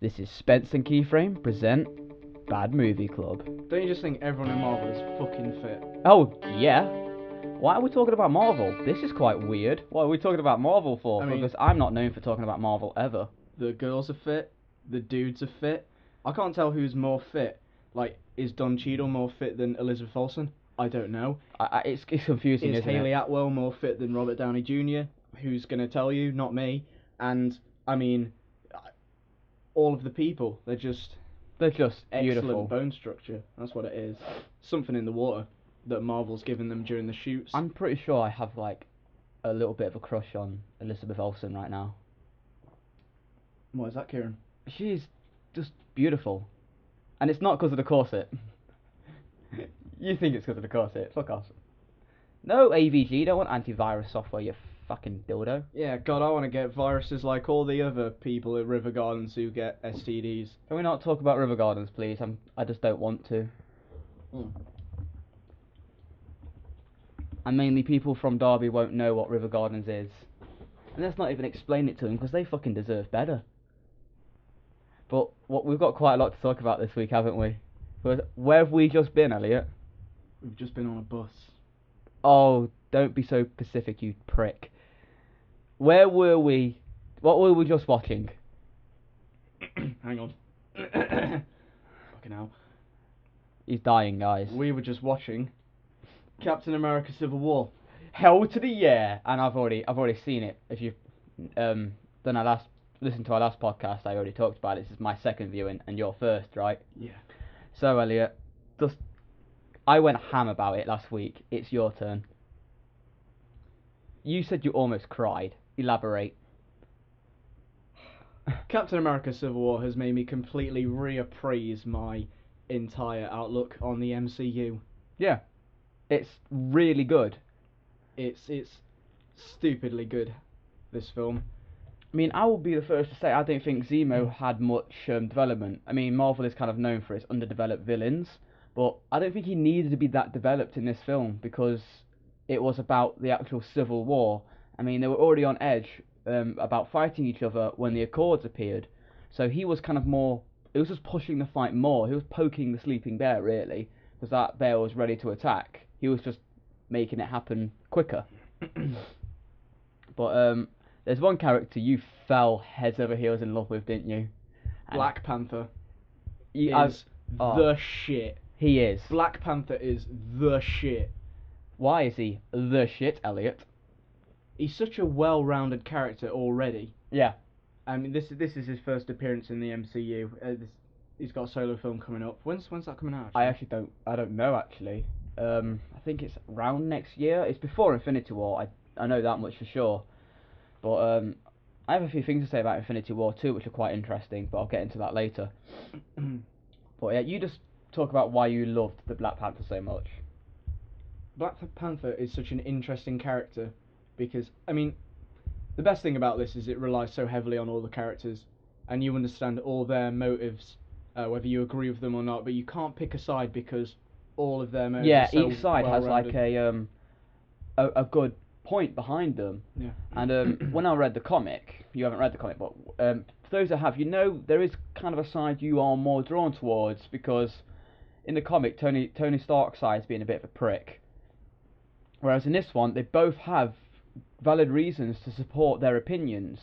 This is Spence and Keyframe present Bad Movie Club. Don't you just think everyone in Marvel is fucking fit? Oh, yeah. Why are we talking about Marvel? This is quite weird. What are we talking about Marvel for? I mean- Because I'm not known for talking about Marvel ever. The girls are fit, the dudes are fit. I can't tell who's more fit. Like, is Don Cheadle more fit than Elizabeth Olsen? I don't know. It's confusing, Is isn't Haley it? Atwell more fit than Robert Downey Jr.? Who's gonna tell you? Not me. And, I mean, all of the people, they're just They're just excellent beautiful. bone structure. That's what it is. Something in the water that Marvel's given them during the shoots. I'm pretty sure I have, like, a little bit of a crush on Elizabeth Olsen right now. What is that, Kieran? She's just beautiful. And it's not because of the corset. You think it's because of the corset. Fuck off. No AVG, don't want antivirus software, you fucking dildo. Yeah, God, I want to get viruses like all the other people at River Gardens who get STDs. Can we not talk about River Gardens, please? I just don't want to. And mainly people from Derby won't know what River Gardens is. And let's not even explain it to them, because they fucking deserve better. But we've got quite a lot to talk about this week, haven't we? Where have we just been, Elliot? We've just been on a bus. Oh, don't be so specific, you prick. Where were we? What were we just watching? Hang on. Fucking hell. He's dying, guys. We were just watching Captain America Civil War. Hell to the yeah! And I've already seen it. If you've listened to our last podcast, I already talked about it. This is my second viewing, and your first, right? Yeah. So, Elliot, I went ham about it last week. It's your turn. You said you almost cried. Elaborate. Captain America Civil War has made me completely reappraise my entire outlook on the MCU. Yeah. It's really good. It's stupidly good, this film. I mean, I will be the first to say I don't think Zemo had much development. I mean, Marvel is kind of known for its underdeveloped villains, but I don't think he needed to be that developed in this film because it was about the actual Civil War. I mean, they were already on edge about fighting each other when the Accords appeared, so he was kind of more. It was just pushing the fight more. He was poking the sleeping bear, really, because that bear was ready to attack. He was just making it happen quicker. But there's one character you fell heads over heels in love with, didn't you? Black Panther is the shit. He is. Black Panther is the shit. Why is he the shit, Elliot? He's such a well-rounded character already. Yeah. I mean, this is his first appearance in the MCU. He's got a solo film coming up. When's that coming out? Actually? I don't know actually. I think it's around next year. It's before Infinity War. I know that much for sure. But I have a few things to say about Infinity War too, which are quite interesting. But I'll get into that later. But yeah, you just talk about why you loved the Black Panther so much. Black Panther is such an interesting character because, I mean, the best thing about this is it relies so heavily on all the characters and you understand all their motives, whether you agree with them or not, but you can't pick a side because all of their motives are so each side has like a good point behind them. Yeah. And when I read the comic, you haven't read the comic, but for those that have, you know there is kind of a side you are more drawn towards because in the comic, Tony Stark's side is being a bit of a prick. Whereas in this one, they both have valid reasons to support their opinions.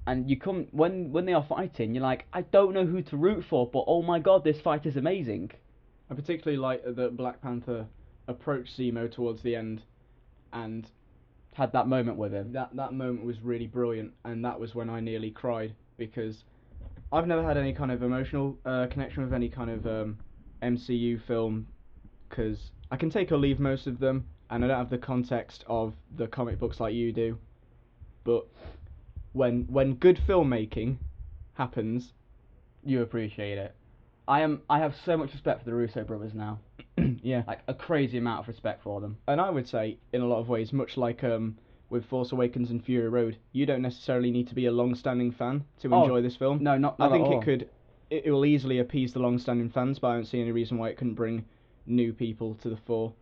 And you come when they are fighting, you're like, I don't know who to root for, but oh my god, this fight is amazing. I particularly like that Black Panther approached Zemo towards the end, and had that moment with him. That moment was really brilliant, and that was when I nearly cried because I've never had any kind of emotional connection with any kind of MCU film because I can take or leave most of them, and I don't have the context of the comic books like you do. But when good filmmaking happens, you appreciate it. I have so much respect for the Russo brothers now. Yeah. Like a crazy amount of respect for them. And I would say, in a lot of ways, much like with Force Awakens and Fury Road, you don't necessarily need to be a long-standing fan to enjoy this film. No, not I think at all. it will easily appease the long-standing fans, but I don't see any reason why it couldn't bring new people to the fore.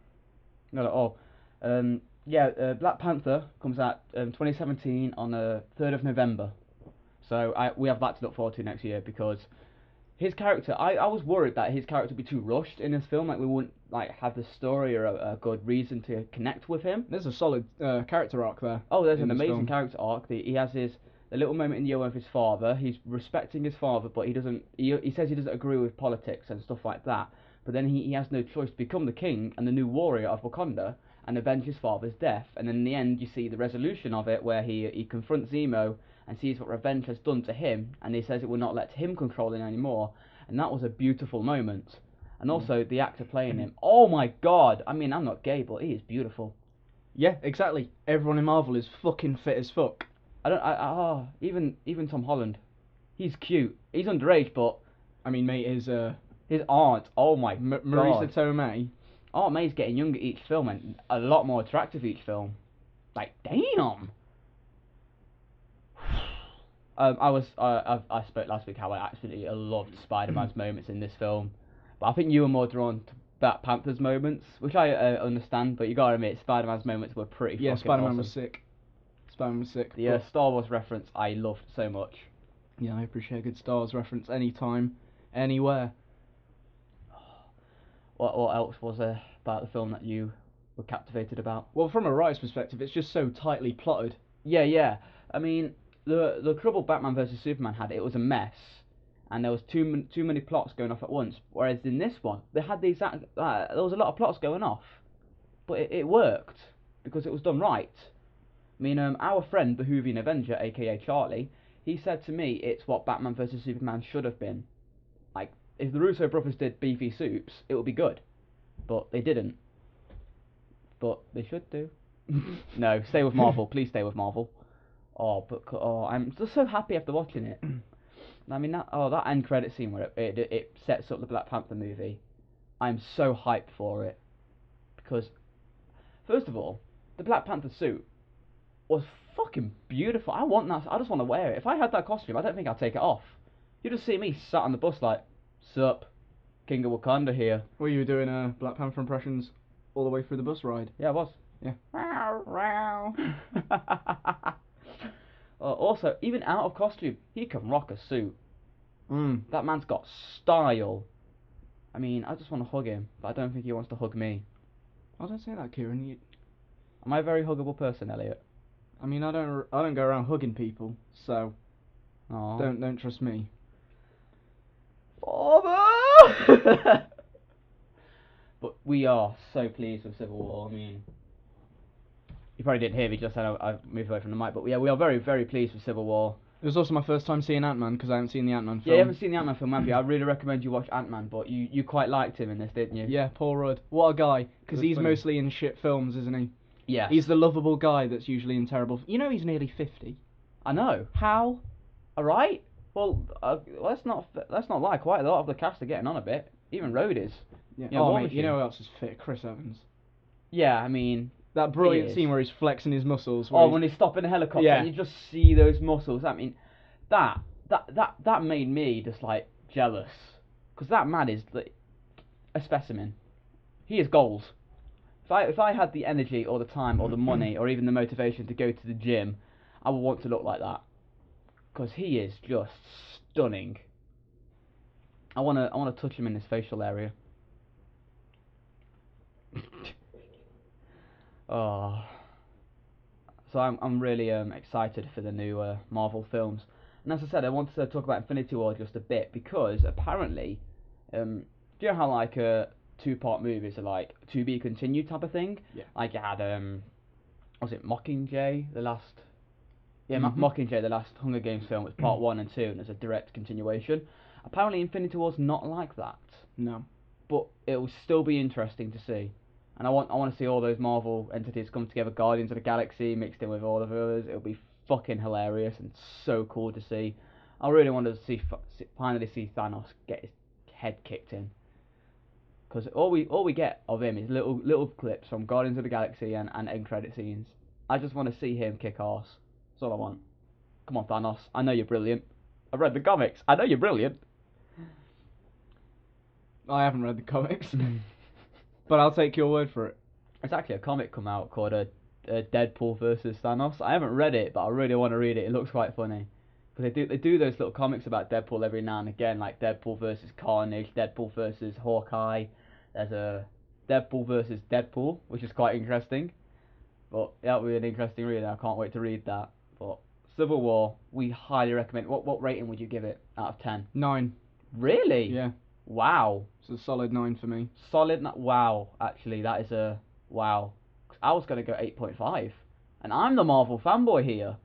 Not at all. Black Panther comes out 2017 on the 3rd of November. So we have that to look forward to next year because his character, I was worried that his character would be too rushed in this film, like we wouldn't like have the story or a good reason to connect with him. There's a solid character arc there. Oh, there's in an this amazing film. character arc. He has a little moment in the year with his father. He's respecting his father, but he doesn't. He says he doesn't agree with politics and stuff like that. But then he has no choice to become the king and the new warrior of Wakanda and avenge his father's death. And then in the end, you see the resolution of it, where he confronts Zemo and sees what revenge has done to him, and he says it will not let him control him anymore. And that was a beautiful moment. And also the actor playing him. Oh my god! I mean, I'm not gay, but he is beautiful. Yeah, exactly. Everyone in Marvel is fucking fit as fuck. Even Tom Holland, he's cute. He's underage, but I mean, mate, his aunt, oh my Marisa god. Tomei. Aunt May's getting younger each film and a lot more attractive each film. Like, damn. I spoke last week how I absolutely loved Spider-Man's moments in this film, but I think you were more drawn to Black Panther's moments, which I understand. But you gotta admit, Spider-Man's moments were pretty. Yeah, fucking Spider-Man awesome. was sick. Spider-Man was sick. The Star Wars reference I loved so much. Yeah, I appreciate a good Star Wars reference anytime, anywhere. What else was there about the film that you were captivated about? Well, from a writer's perspective, it's just so tightly plotted. Yeah. I mean, the trouble Batman versus Superman had, it was a mess, and there was too many plots going off at once. Whereas in this one, they had the exact there was a lot of plots going off, but it worked because it was done right. I mean, our friend, the Whovian Avenger, aka Charlie, he said to me, it's what Batman vs Superman should have been. Like, if the Russo brothers did beefy soups, it would be good. But they didn't. But they should do. No, stay with Marvel. Please stay with Marvel. I'm just so happy after watching it. I mean, that end credit scene where it sets up the Black Panther movie. I'm so hyped for it. Because, first of all, the Black Panther suit was fucking beautiful. I want that. I just want to wear it. If I had that costume, I don't think I'd take it off. You just see me sat on the bus like, sup, King of Wakanda here. Well, you were doing Black Panther impressions all the way through the bus ride. Yeah, I was. Yeah. Also, even out of costume, he can rock a suit. Mm. That man's got style. I mean, I just want to hug him, but I don't think he wants to hug me. I don't say that, Kieran. Am I a very huggable person, Elliot? I mean, I don't go around hugging people, so Aww. don't trust me. Father! But we are so pleased with Civil War. I mean, you probably didn't hear me just then. I moved away from the mic, but yeah, we are very, very pleased with Civil War. It was also my first time seeing Ant-Man because I haven't seen the Ant-Man film. Yeah, you haven't seen the Ant-Man film, have you? I really recommend you watch Ant-Man, but you quite liked him in this, didn't you? Yeah, Paul Rudd. What a guy. Because It was he's funny. mostly in shit films, isn't he? Yeah. He's the lovable guy that's usually in terrible... You know he's nearly 50. I know. How? Alright. Well, let's not lie. Quite a lot of the cast are getting on a bit. Even Rhodes is. Yeah. Yeah, Oh, War mate, you Machine. know who else is fit? Chris Evans. Yeah, I mean... That brilliant He is. scene where he's flexing his muscles. Where when he's stopping a helicopter Yeah. and you just see those muscles. I mean, that made me just like jealous. Because that man is like a specimen. He is gold. If I had the energy or the time or the money or even the motivation to go to the gym, I would want to look like that. Because he is just stunning. I wanna touch him in his facial area. Oh. So I'm really excited for the new Marvel films. And as I said, I wanted to talk about Infinity War just a bit because apparently, do you know how like two-part movies are like to be continued type of thing? Yeah. Like you had was it Mockingjay the last? Yeah, Mm-hmm. Mockingjay the last Hunger Games film was part 1 and 2, and there's a direct continuation. Apparently, Infinity War's not like that, No. but it will still be interesting to see. And I want to see all those Marvel entities come together, Guardians of the Galaxy mixed in with all of others. It'll be fucking hilarious and so cool to see. I really want to finally see Thanos get his head kicked in. Because all we get of him is little clips from Guardians of the Galaxy and end credit scenes. I just want to see him kick arse. That's all I want. Come on, Thanos. I know you're brilliant. I've read the comics. I know you're brilliant. I haven't read the comics. But I'll take your word for it. There's actually a comic come out called Deadpool versus Thanos. I haven't read it, but I really want to read it. It looks quite funny. because they do those little comics about Deadpool every now and again, like Deadpool versus Carnage, Deadpool versus Hawkeye. There's a Deadpool versus Deadpool, which is quite interesting. But that'll be an interesting read. I can't wait to read that. But Civil War, we highly recommend. What rating would you give it out of 10? 9. Really? Yeah. Wow. It's a solid 9 for me. Solid. Wow. Actually, that is a wow. I was gonna go 8.5, and I'm the Marvel fanboy here.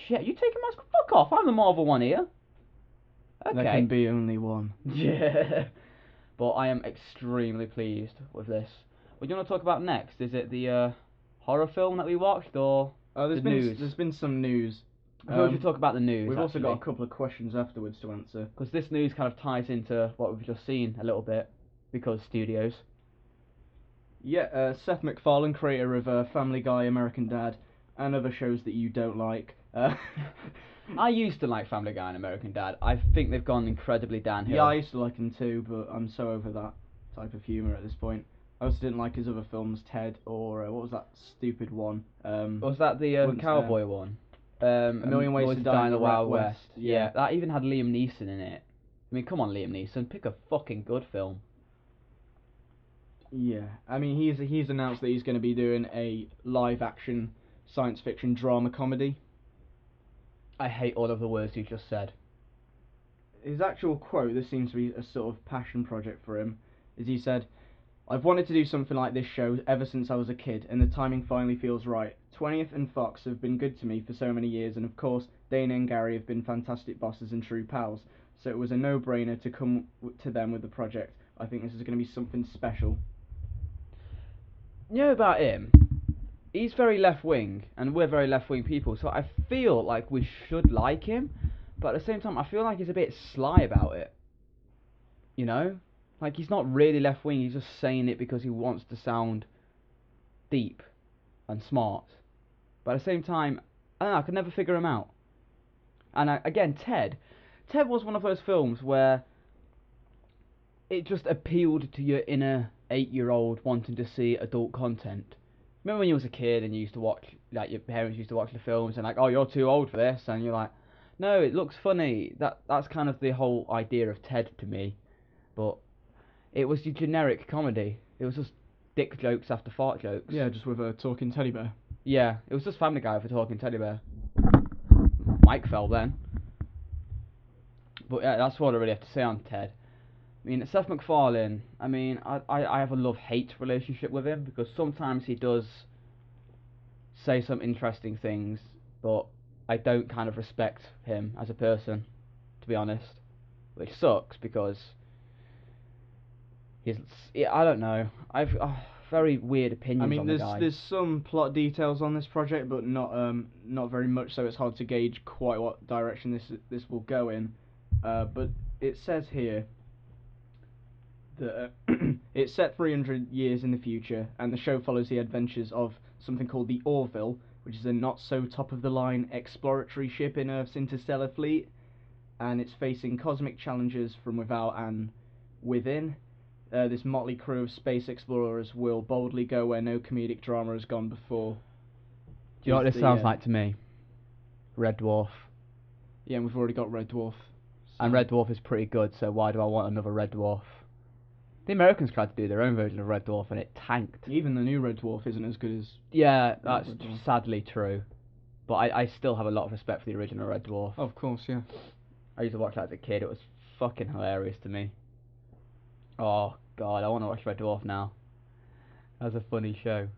Shit, you taking my fuck off? I'm the Marvel one here. Okay. There can be only one. Yeah. But I am extremely pleased with this. What do you want to talk about next? Is it the horror film that we watched, or There's the been news? there's been some news. I thought we should talk about the news. We've also got a couple of questions afterwards to answer. Because this news kind of ties into what we've just seen a little bit, because studios. Yeah, Seth MacFarlane, creator of Family Guy, American Dad, and other shows that you don't like. I used to like Family Guy and American Dad. I think they've gone incredibly downhill. Yeah, I used to like him too, but I'm so over that type of humour at this point. I also didn't like his other films, Ted, or what was that stupid one? Was that the cowboy one? A Million Ways to Die in the Wild West. Yeah, that even had Liam Neeson in it. I mean, come on, Liam Neeson, pick a fucking good film. Yeah, I mean, he's announced that he's going to be doing a live-action science fiction drama comedy. I hate all of the words you just said. His actual quote, this seems to be a sort of passion project for him, is he said, "I've wanted to do something like this show ever since I was a kid, and the timing finally feels right. 20th and Fox have been good to me for so many years, and of course, Dana and Gary have been fantastic bosses and true pals, so it was a no-brainer to come to them with the project. I think this is going to be something special." You know about him? He's very left-wing, and we're very left-wing people, so I feel like we should like him, but at the same time, I feel like he's a bit sly about it. You know? Like, he's not really left-wing, he's just saying it because he wants to sound deep and smart. But at the same time, I don't know, I could never figure him out. And again, Ted was one of those films where it just appealed to your inner 8-year-old wanting to see adult content. Remember when you was a kid and you used to watch, like, your parents used to watch the films and like, oh, you're too old for this, and you're like, no, it looks funny. That's kind of the whole idea of Ted to me. But it was your generic comedy. It was just dick jokes after fart jokes. Yeah, just with a talking teddy bear. Yeah, it was just Family Guy with a talking teddy bear. Mike fell then. But yeah, that's what I really have to say on Ted. I mean, Seth MacFarlane, I mean, I have a love-hate relationship with him, because sometimes he does say some interesting things, but I don't kind of respect him as a person, to be honest. Which sucks, because I don't know. I've very weird opinions on the guy. There's some plot details on this project, but not very much, so it's hard to gauge quite what direction this will go in. But it says here that it's set 300 years in the future, and the show follows the adventures of something called the Orville, which is a not-so-top-of-the-line exploratory ship in Earth's interstellar fleet, and it's facing cosmic challenges from without and within. This motley crew of space explorers will boldly go where no comedic drama has gone before. Do you know what this sounds like to me? Red Dwarf. Yeah, and we've already got Red Dwarf. And Red Dwarf is pretty good, so why do I want another Red Dwarf? The Americans tried to do their own version of Red Dwarf and it tanked. Even the new Red Dwarf isn't as good as... Yeah, that's sadly true. But I still have a lot of respect for the original Red Dwarf. Oh, of course, yeah. I used to watch that as a kid. It was fucking hilarious to me. Oh, God, I want to watch Red Dwarf now. That was a funny show.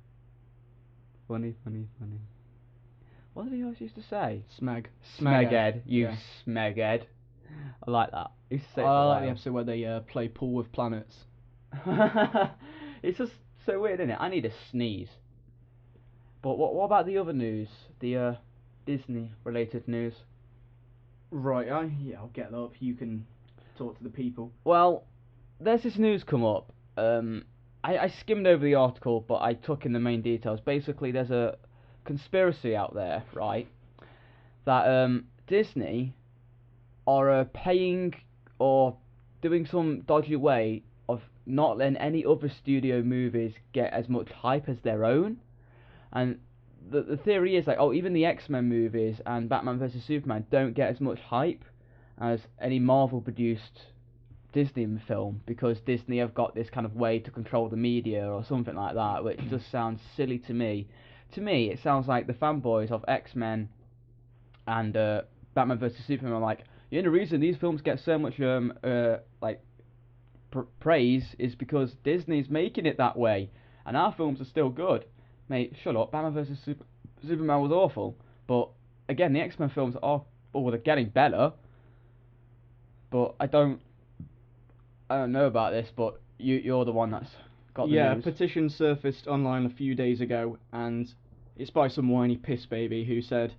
Funny. What did he always used to say? Smeg. Smeghead. You smeghead. I like that. I used to say it for a I like while. the episode where they play pool with planets. It's just so weird, isn't it? I need a sneeze. But what about the other news? The Disney-related news? Right, I'll get that up. You can talk to the people. Well, there's this news come up. I skimmed over the article, but I took in the main details. Basically, there's a conspiracy out there, right? That Disney are paying or doing some dodgy way of not letting any other studio movies get as much hype as their own, and the theory is like, oh, even the X-Men movies and Batman vs Superman don't get as much hype as any Marvel produced Disney film, because Disney have got this kind of way to control the media or something like that, which just sounds silly to me. To me, it sounds like the fanboys of X-Men and Batman vs Superman are like, the only reason these films get so much like praise is because Disney's making it that way, and our films are still good. Mate, shut up. Batman vs Superman was awful, but again, the X-Men films are, oh, they're getting better. But I don't know about this, but you're the one that's got the Yeah, a news. petition surfaced online a few days ago, and it's by some whiny piss baby who said,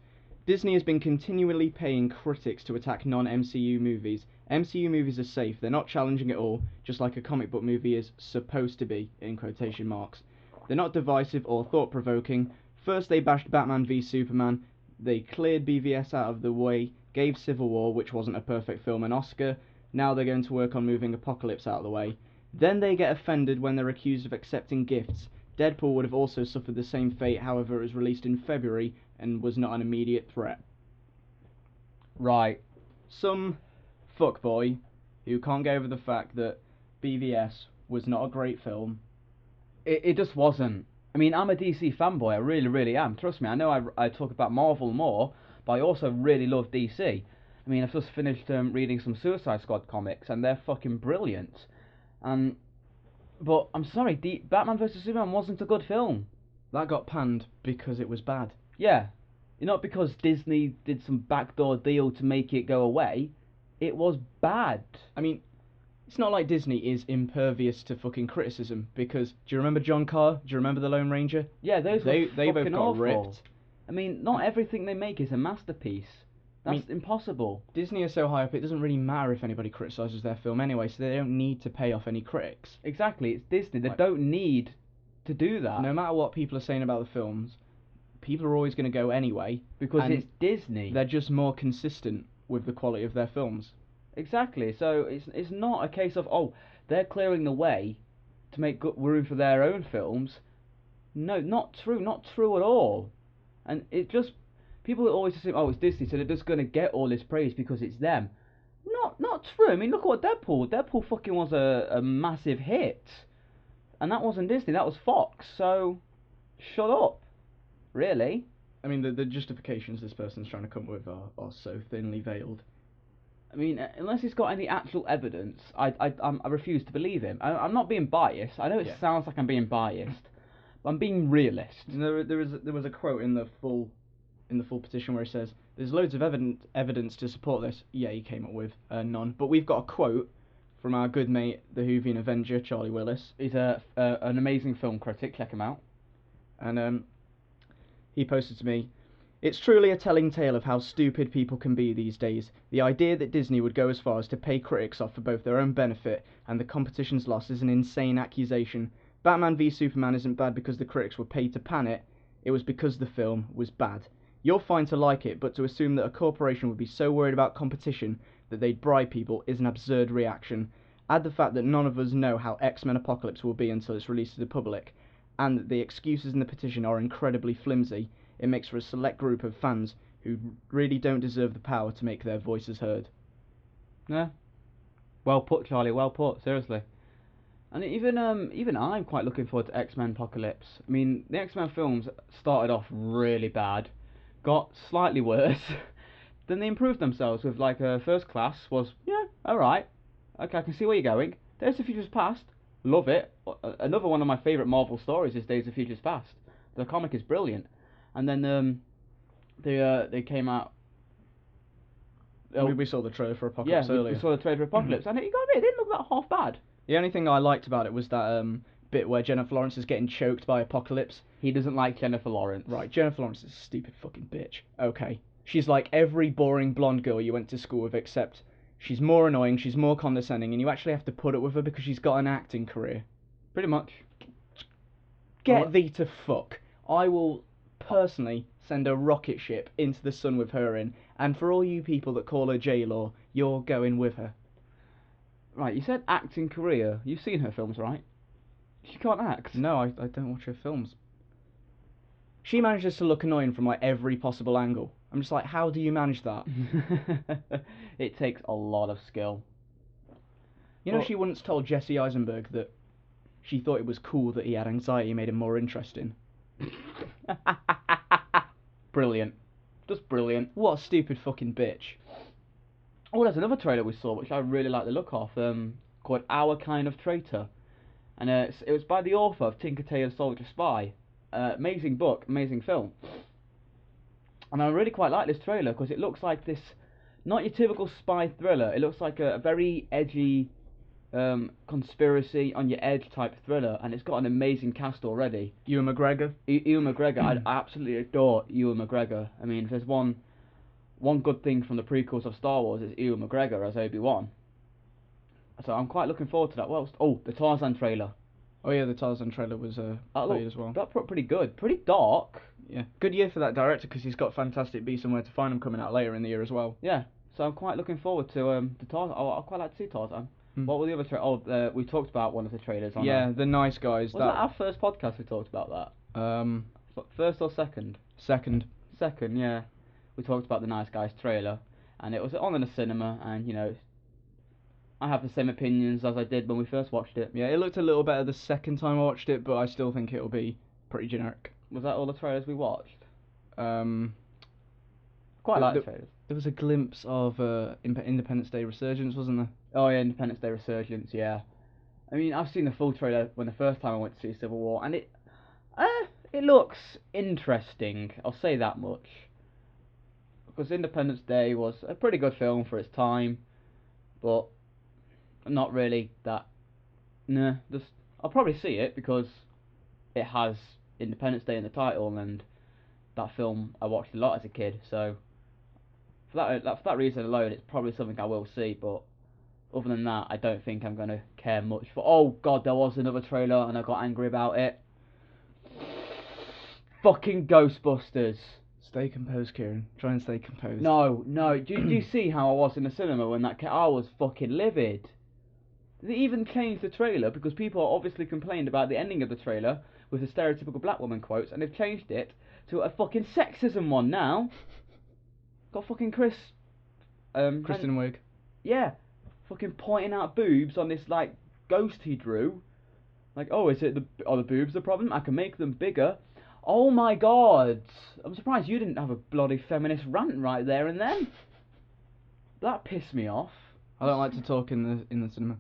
Disney has been continually paying critics to attack non-MCU movies. MCU movies are safe, they're not challenging at all, just like a comic book movie is supposed to be, in quotation marks. They're not divisive or thought-provoking. First they bashed Batman v Superman, they cleared BVS out of the way, gave Civil War, which wasn't a perfect film, an Oscar. Now they're going to work on moving Apocalypse out of the way. Then they get offended when they're accused of accepting gifts. Deadpool would have also suffered the same fate, however it was released in February and was not an immediate threat. Right. Some fuckboy who can't get over the fact that BVS was not a great film. It just wasn't. I mean, I'm a DC fanboy. I really, really am. Trust me. I know I talk about Marvel more, but I also really love DC. I mean, I've just finished reading some Suicide Squad comics, and they're fucking brilliant. But I'm sorry, Batman vs Superman wasn't a good film. That got panned because it was bad. Yeah, not because Disney did some backdoor deal to make it go away. It was bad. I mean, it's not like Disney is impervious to fucking criticism, because do you remember John Carr? Do you remember The Lone Ranger? Yeah, those were they fucking both got awful. ripped. I mean, not everything they make is a masterpiece. That's impossible. Disney is so high up, it doesn't really matter if anybody criticises their film anyway, so they don't need to pay off any critics. Exactly, it's Disney. They don't need to do that. No matter what people are saying about the films, people are always going to go anyway. Because it's Disney. They're just more consistent with the quality of their films. Exactly, so it's not a case of, oh, they're clearing the way to make good room for their own films. No, not true at all. And it just, people always assume, oh, it's Disney, so they're just going to get all this praise because it's them. Not true. I mean, look at what Deadpool fucking was a massive hit. And that wasn't Disney, that was Fox, so shut up. Really? I mean, the justifications this person's trying to come up with are so thinly veiled. I mean, unless he's got any actual evidence, I refuse to believe him. I'm not being biased. I know it sounds like I'm being biased, but I'm being realist. There was a quote in the full petition where it says, "There's loads of evidence to support this." Yeah, he came up with none. But we've got a quote from our good mate, the Whovian Avenger, Charlie Willis. He's an amazing film critic. Check him out. And he posted to me, "It's truly a telling tale of how stupid people can be these days. The idea that Disney would go as far as to pay critics off for both their own benefit and the competition's loss is an insane accusation. Batman v Superman isn't bad because the critics were paid to pan it. It was because the film was bad. You're fine to like it, but to assume that a corporation would be so worried about competition that they'd bribe people is an absurd reaction. Add the fact that none of us know how X-Men Apocalypse will be until it's released to the public, and that the excuses in the petition are incredibly flimsy. It makes for a select group of fans who really don't deserve the power to make their voices heard." Yeah. Well put, Charlie. Well put. Seriously. And even I'm quite looking forward to X-Men Apocalypse. I mean, the X-Men films started off really bad, got slightly worse, then they improved themselves with like First Class was, yeah, alright. Okay, I can see where you're going. Days of Futures Past, love it. Another one of my favourite Marvel stories is Days of Futures Past. The comic is brilliant. And then they came out. We saw the trailer for Apocalypse earlier. We saw the trailer for Apocalypse, and you got it didn't look that half bad. The only thing I liked about it was that bit where Jennifer Lawrence is getting choked by Apocalypse. He doesn't like Jennifer Lawrence. Right, Jennifer Lawrence is a stupid fucking bitch. Okay. She's like every boring blonde girl you went to school with, except she's more annoying, she's more condescending, and you actually have to put up with her because she's got an acting career. Pretty much. Get thee to fuck. I will personally send a rocket ship into the sun with her in, and for all you people that call her J-Law, you're going with her. Right, you said acting career. You've seen her films, right? She can't act. No, I don't watch her films. She manages to look annoying from like every possible angle. I'm just like, how do you manage that? It takes a lot of skill. You know, Well- she once told Jesse Eisenberg that she thought it was cool that he had anxiety, made him more interesting. Brilliant. Just brilliant. What a stupid fucking bitch. Oh, there's another trailer we saw which I really like the look of, called Our Kind of Traitor. And it was by the author of Tinker Tailor Soldier Spy. Amazing book, amazing film. And I really quite like this trailer because it looks like this, not your typical spy thriller. It looks like a very edgy, conspiracy on your edge type thriller, and it's got an amazing cast already. Ewan McGregor. Ewan McGregor, I absolutely adore Ewan McGregor. I mean, if there's one good thing from the prequels of Star Wars, is Ewan McGregor as Obi-Wan. So I'm quite looking forward to that. What else? Oh, the Tarzan trailer. Oh yeah, the Tarzan trailer was played as well. That's pretty good. Pretty dark. Yeah, good year for that director because he's got Fantastic Beasts and Where to Find Them coming out later in the year as well. Yeah. So I'm quite looking forward to Tarzan. Oh, I'd quite like to see Tarzan. What were the other we talked about one of the trailers on Yeah, The Nice Guys. Was that our first podcast we talked about that? First or second? Second. Second, yeah. We talked about the Nice Guys trailer, and it was on in the cinema, and you know, I have the same opinions as I did when we first watched it. Yeah, it looked a little better the second time I watched it, but I still think it'll be pretty generic. Was that all the trailers we watched? Quite Like the trailers. There was a glimpse of Independence Day Resurgence, wasn't there? Oh yeah, Independence Day Resurgence, yeah. I mean, I've seen the full trailer when the first time I went to see Civil War, and it looks interesting. I'll say that much. Because Independence Day was a pretty good film for its time, but not really that. Nah, I'll probably see it because it has Independence Day in the title, and that film I watched a lot as a kid. So for that reason alone, it's probably something I will see. But other than that, I don't think I'm gonna care much for. Oh God, there was another trailer, and I got angry about it. Fucking Ghostbusters. Stay composed, Kieran. Try and stay composed. No. Do you see how I was in the cinema when that I was fucking livid. They even changed the trailer because people obviously complained about the ending of the trailer with the stereotypical black woman quotes, and they've changed it to a fucking sexism one now. Got fucking Kristen Wiig. Yeah, fucking pointing out boobs on this like ghost he drew. Like, oh, are the boobs the problem? I can make them bigger. Oh my God! I'm surprised you didn't have a bloody feminist rant right there and then. That pissed me off. I don't like to talk in the cinema.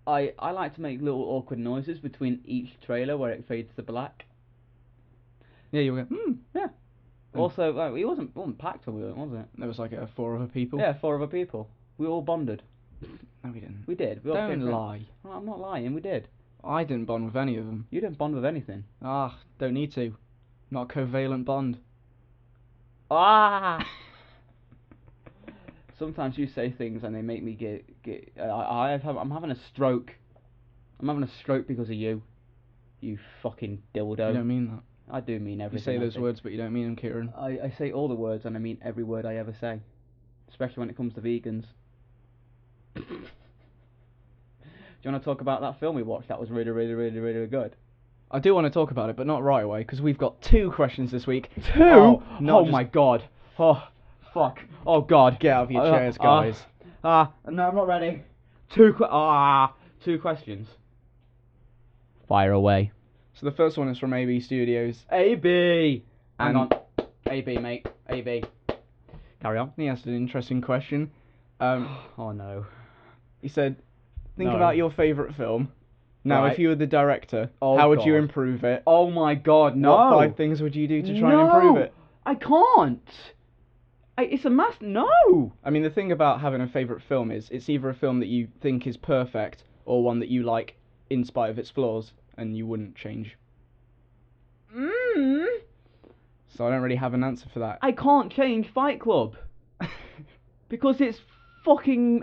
I like to make little awkward noises between each trailer where it fades to black. Yeah, you were. Yeah. Also, like, it wasn't packed when we went, was it? There was like 4 other people. Yeah, 4 other people. We all bonded. No, we didn't. We did. We all Don't became friends. lie. Well, I'm not lying. We did. I didn't bond with any of them. You didn't bond with anything. Don't need to. Not a covalent bond. Ah. Sometimes you say things and they make me get. I'm having a stroke. I'm having a stroke because of you. You fucking dildo. You don't mean that. I do mean You everything. say those words, but you don't mean them, Kieran. I say all the words and I mean every word I ever say. Especially when it comes to vegans. Do you want to talk about that film we watched? That was really, really, really, really good. I do want to talk about it, but not right away, because we've got 2 questions this week. 2? Oh my God. Oh, fuck. Oh, God. Get out of your chairs, guys. No, I'm not ready. 2 questions. Fire away. So the first one is from AB Studios. AB! Hang And- on. AB, mate. AB. Carry on. He asked an interesting question. Oh, no. He said, think No. about your favourite film. Now, Right. if you were the director, Oh, how would you God. improve it? Oh, my God, no. What 5 things would you do to try and improve it? I can't. It's a must. No. I mean, the thing about having a favourite film is it's either a film that you think is perfect or one that you like in spite of its flaws and you wouldn't change. So I don't really have an answer for that. I can't change Fight Club. Because it's fucking...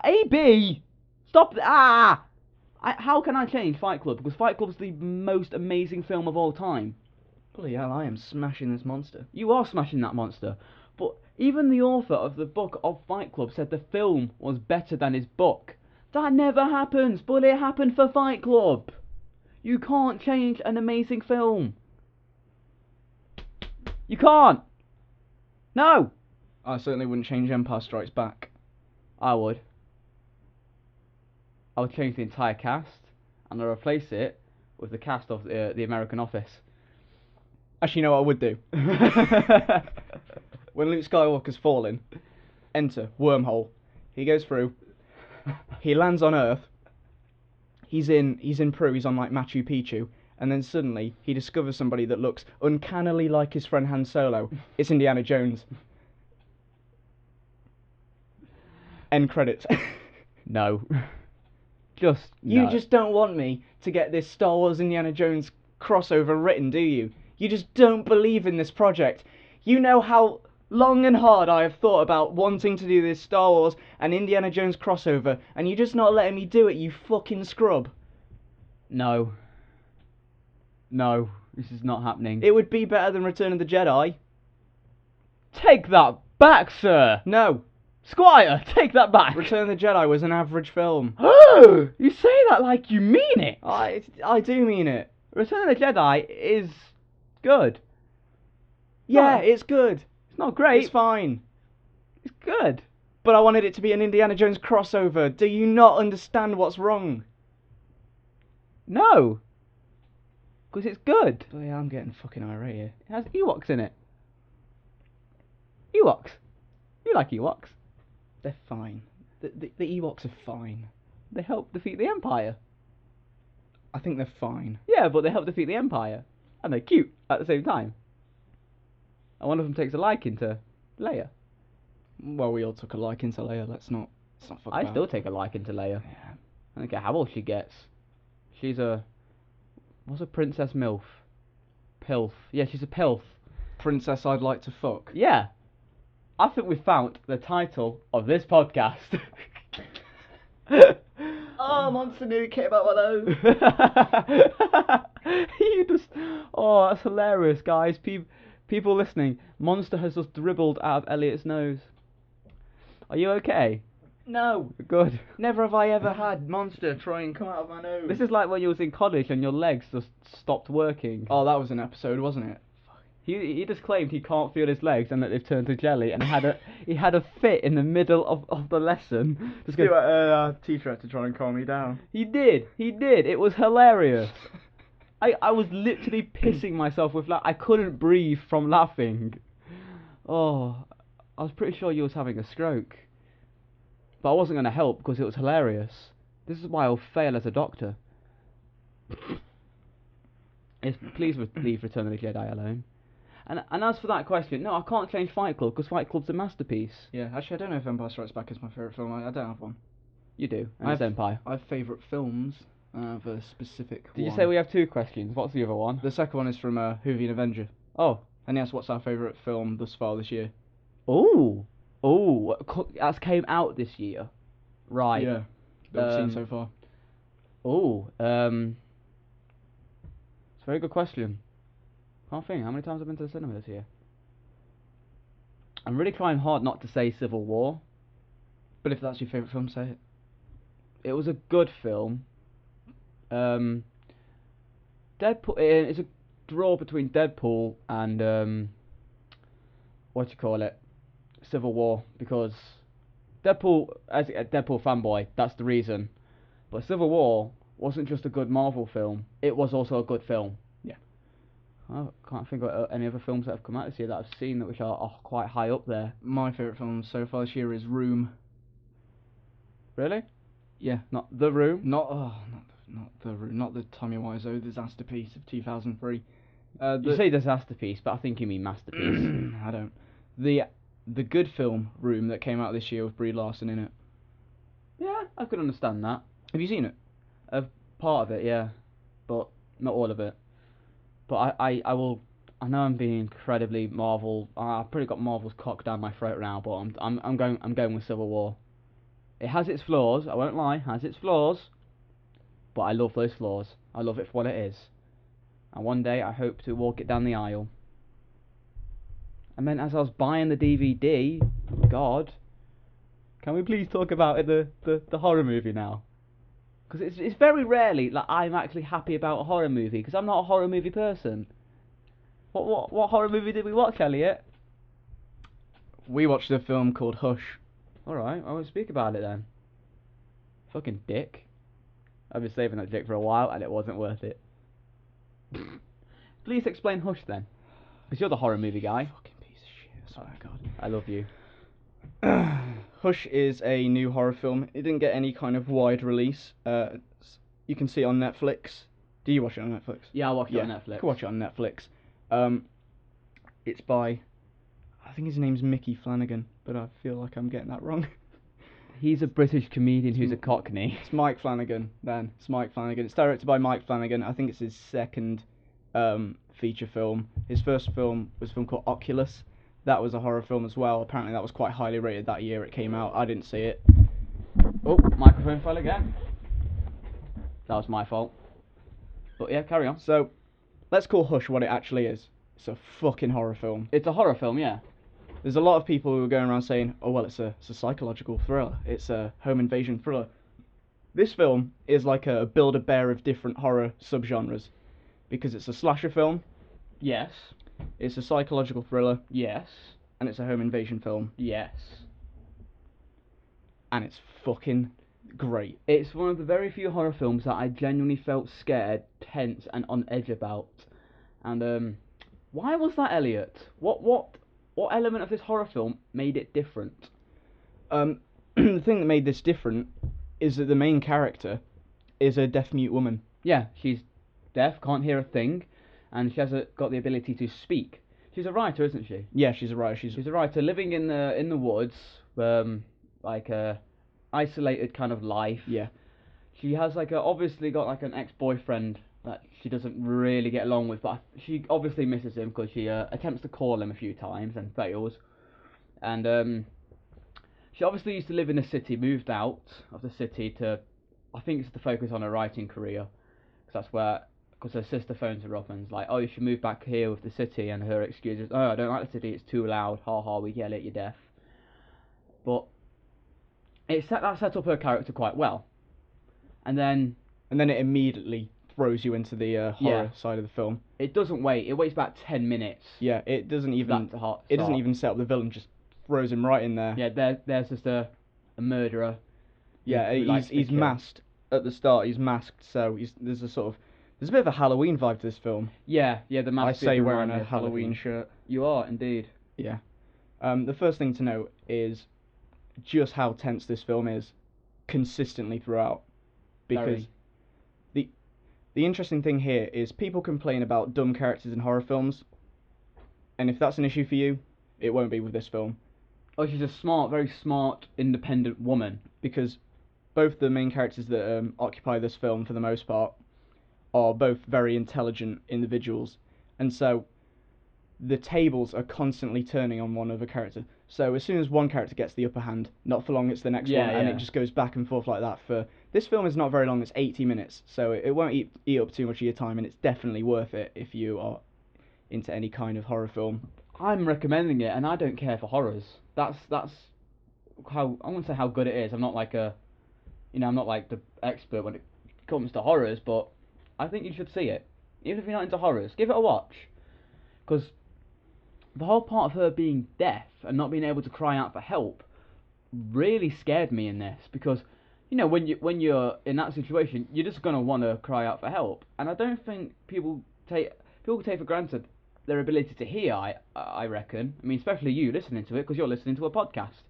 AB! Stop... how can I change Fight Club? Because Fight Club's the most amazing film of all time. Bloody hell, I am smashing this monster. You are smashing that monster. But even the author of the book of Fight Club said the film was better than his book. That never happens, but it happened for Fight Club. You can't change an amazing film. You can't. No. I certainly wouldn't change Empire Strikes Back. I would. I would change the entire cast, and I'd replace it with the cast of the American Office. Actually, you know what I would do? When Luke Skywalker's falling, enter wormhole. He goes through. He lands on Earth. He's in Peru. He's on like Machu Picchu, and then suddenly he discovers somebody that looks uncannily like his friend Han Solo. It's Indiana Jones. End credits. No. Just You no. just don't want me to get this Star Wars Indiana Jones crossover written, do you? You just don't believe in this project. You know how long and hard I have thought about wanting to do this Star Wars and Indiana Jones crossover, and you're just not letting me do it, you fucking scrub. No. No, this is not happening. It would be better than Return of the Jedi. Take that back, sir. No. Squire, take that back. Return of the Jedi was an average film. Oh, you say that like you mean it. I do mean it. Return of the Jedi is good. Yeah, No. it's good. It's not great. It's fine. It's good. But I wanted it to be an Indiana Jones crossover. Do you not understand what's wrong? No. Because it's good. Oh yeah, I'm getting fucking irate here. It has Ewoks in it. Ewoks. You like Ewoks. They're fine. The Ewoks are fine. They help defeat the Empire. I think they're fine. Yeah, but they help defeat the Empire. And they're cute at the same time. And one of them takes a liking to Leia. Well, we all took a liking to Leia. Let's not fuck I about. still take a liking to Leia. Yeah. I don't care how old she gets. She's a... What's a princess MILF? PILF. Yeah, she's a PILF. Princess I'd like to fuck. Yeah. I think we found the title of this podcast. Oh, Monster nearly came out with those. You just... Oh, that's hilarious, guys. People listening, Monster has just dribbled out of Elliot's nose. Are you okay? No. Good. Never have I ever had Monster try and come out of my nose. This is like when you was in college and your legs just stopped working. Oh, that was an episode, wasn't it? He just claimed he can't feel his legs and that they've turned to jelly, and he had a fit in the middle of the lesson. Just going, Our teacher had to try and calm me down. He did. It was hilarious. I was literally pissing myself with I couldn't breathe from laughing. Oh, I was pretty sure you was having a stroke. But I wasn't going to help because it was hilarious. This is why I'll fail as a doctor. Yes, please leave Return of the Jedi alone. And as for that question, no, I can't change Fight Club because Fight Club's a masterpiece. Yeah, actually, I don't know if Empire Strikes Back is my favourite film. I don't have one. You do, and it's Empire. I have favourite films. I have a specific Did you one. say we have two questions? What's the other one? The second one is from Whovian Avenger. Oh. And yes, what's our favourite film thus far this year? Ooh. Ooh. That came out this year. Right. Yeah. That we've seen so far. Ooh. It's a very good question. Can't think. How many times I've been to the cinema this year? I'm really trying hard not to say Civil War. But if that's your favourite film, say it. It was a good film. Deadpool. It's a draw between Deadpool and what you call it, Civil War, because Deadpool, as a Deadpool fanboy, that's the reason. But Civil War wasn't just a good Marvel film; it was also a good film. Yeah. I can't think of any other films that have come out this year that I've seen which are quite high up there. My favourite film so far this year is Room. Really? Yeah. Not The Room? Not The Room. Not the Tommy Wiseau disasterpiece of 2003. You say disasterpiece, but I think you mean masterpiece. I don't. The good film Room that came out this year with Brie Larson in it. Yeah, I could understand that. Have you seen it? Part of it, yeah, but not all of it. But I will. I know I'm being incredibly Marvel. I've pretty got Marvel's cock down my throat now, but I'm going with Civil War. It has its flaws. I won't lie, has its flaws. But I love those flaws. I love it for what it is. And one day I hope to walk it down the aisle. And then as I was buying the DVD, God, can we please talk about the horror movie now? Because it's very rarely like I'm actually happy about a horror movie, because I'm not a horror movie person. What horror movie did we watch, Elliot? We watched a film called Hush. Alright, I won't speak about it then. Fucking dick. I've been saving that dick for a while and it wasn't worth it. Please explain Hush then. Because you're the horror movie guy. Fucking piece of shit, I swear to God. I love you. Hush is a new horror film. It didn't get any kind of wide release. You can see it on Netflix. Do you watch it on Netflix? Yeah, I watched it on Netflix. You can watch it on Netflix. It's by, I think his name's Mickey Flanagan, but I feel like I'm getting that wrong. He's a British comedian who's a Cockney. It's Mike Flanagan, then. It's Mike Flanagan. It's directed by Mike Flanagan. I think it's his second feature film. His first film was a film called Oculus. That was a horror film as well. Apparently that was quite highly rated that year it came out. I didn't see it. Oh, microphone fell again. That was my fault. But yeah, carry on. So, let's call Hush what it actually is. It's a fucking horror film. It's a horror film, yeah. There's a lot of people who are going around saying, oh well, it's a psychological thriller. It's a home invasion thriller. This film is like a build-a-bear of different horror subgenres. Because it's a slasher film, Yes. it's a psychological thriller, Yes. and it's a home invasion film. Yes. And it's fucking great. It's one of the very few horror films that I genuinely felt scared, tense, and on edge about. And why was that, Elliot? What element of this horror film made it different? The thing that made this different is that the main character is a deaf-mute woman. Yeah, she's deaf, can't hear a thing, and she hasn't got the ability to speak. She's a writer, isn't she? Yeah, she's a writer. She's a writer living in the woods, like a isolated kind of life. Yeah. She has obviously got like an ex-boyfriend that she doesn't really get along with, but she obviously misses him because she attempts to call him a few times and fails. And she obviously used to live in the city, moved out of the city to, I think it's to focus on her writing career, because her sister phones her up and is like, oh, you should move back here with the city, and her excuse is, oh, I don't like the city, it's too loud, ha ha, we get it, you're deaf. But that set up her character quite well. And then it immediately throws you into the horror side of the film. It doesn't wait. It waits about 10 minutes. Yeah, it doesn't even set up the villain, just throws him right in there. Yeah, there's just a murderer. Yeah, he's masked at the start. He's masked, so there's a bit of a Halloween vibe to this film. Yeah, the mask. I say wearing a Halloween shirt. You are indeed. Yeah. The first thing to note is just how tense this film is consistently throughout. Because the interesting thing here is people complain about dumb characters in horror films, and if that's an issue for you, it won't be with this film. Oh, she's a smart, very smart, independent woman. Because both the main characters that occupy this film, for the most part, are both very intelligent individuals, and so the tables are constantly turning on one other character. So as soon as one character gets the upper hand, not for long it's the next one, and it just goes back and forth like that. This film is not very long, it's 80 minutes, so it won't eat up too much of your time, and it's definitely worth it if you are into any kind of horror film. I'm recommending it, and I don't care for horrors. That's how, I won't say how good it is. I'm not like I'm not like the expert when it comes to horrors, but I think you should see it. Even if you're not into horrors, give it a watch. Because the whole part of her being deaf and not being able to cry out for help really scared me in this. Because, when you're in that situation, you're just going to want to cry out for help. And I don't think people take for granted their ability to hear, I reckon. I mean, especially you listening to it, because you're listening to a podcast.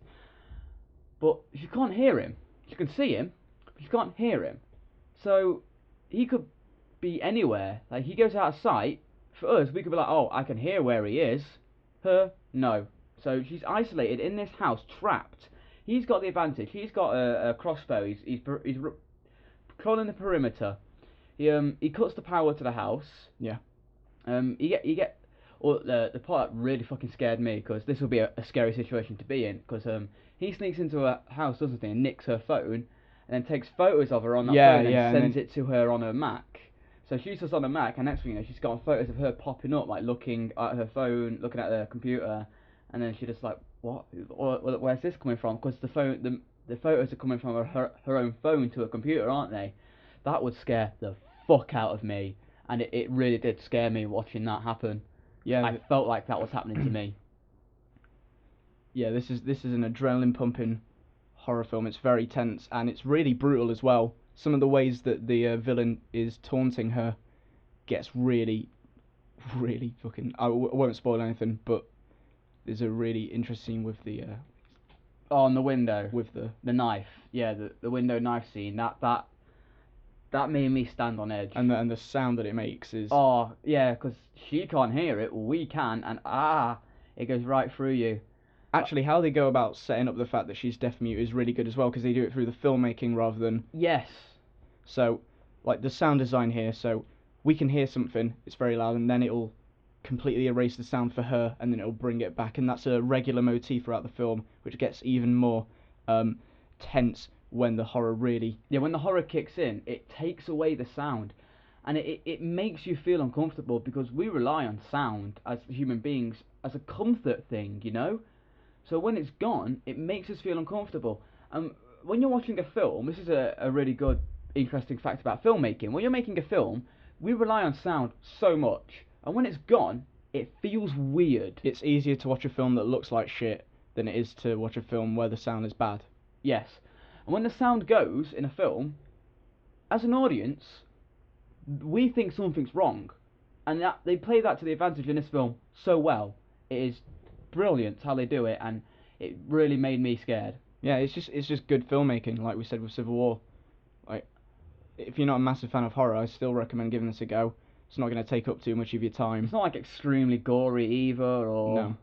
But you can't hear him. You can see him, but you can't hear him. So he could be anywhere. Like, he goes out of sight. For us, we could be like, oh, I can hear where he is. Her, no. So she's isolated in this house, trapped. He's got the advantage. He's got a crossbow. He's controlling the perimeter. He cuts the power to the house. Yeah. The part that really fucking scared me, because this will be a scary situation to be in, because he sneaks into her house, doesn't he, and nicks her phone, and then takes photos of her on that phone and sends it to her on her Mac. So she's just on a Mac, and next thing you know, she's got photos of her popping up, like looking at her phone, looking at her computer, and then she's just like, what? Where's this coming from? Because the photos are coming from her own phone to her computer, aren't they? That would scare the fuck out of me, and it really did scare me watching that happen. Yeah, I felt like that was happening to me. yeah. This is an adrenaline pumping horror film. It's very tense and it's really brutal as well. Some of the ways that the villain is taunting her gets really, really fucking. I won't spoil anything, but there's a really interesting with the Oh, on the window. with the The knife. Yeah, the window knife scene. That made me stand on edge. and the sound that it makes is. Oh, yeah, because she can't hear it, we can, and it goes right through you. Actually, how they go about setting up the fact that she's deaf mute is really good as well because they do it through the filmmaking rather than. Yes. So, like the sound design here, so we can hear something, it's very loud, and then it'll completely erase the sound for her, and then it'll bring it back, and that's a regular motif throughout the film, which gets even more tense when the horror really. Yeah, when the horror kicks in, it takes away the sound, and it makes you feel uncomfortable because we rely on sound as human beings as a comfort thing, you know? So when it's gone, it makes us feel uncomfortable. When you're watching a film, this is a really good, interesting fact about filmmaking. When you're making a film, we rely on sound so much, and when it's gone, it feels weird. It's easier to watch a film that looks like shit than it is to watch a film where the sound is bad. Yes. And when the sound goes in a film, as an audience, we think something's wrong. And that they play that to the advantage in this film so well. It is brilliant how they do it, and it really made me scared. Yeah, it's just good filmmaking, like we said with Civil War. Like, if you're not a massive fan of horror, I still recommend giving this a go. It's not going to take up too much of your time. It's not like extremely gory either, or No.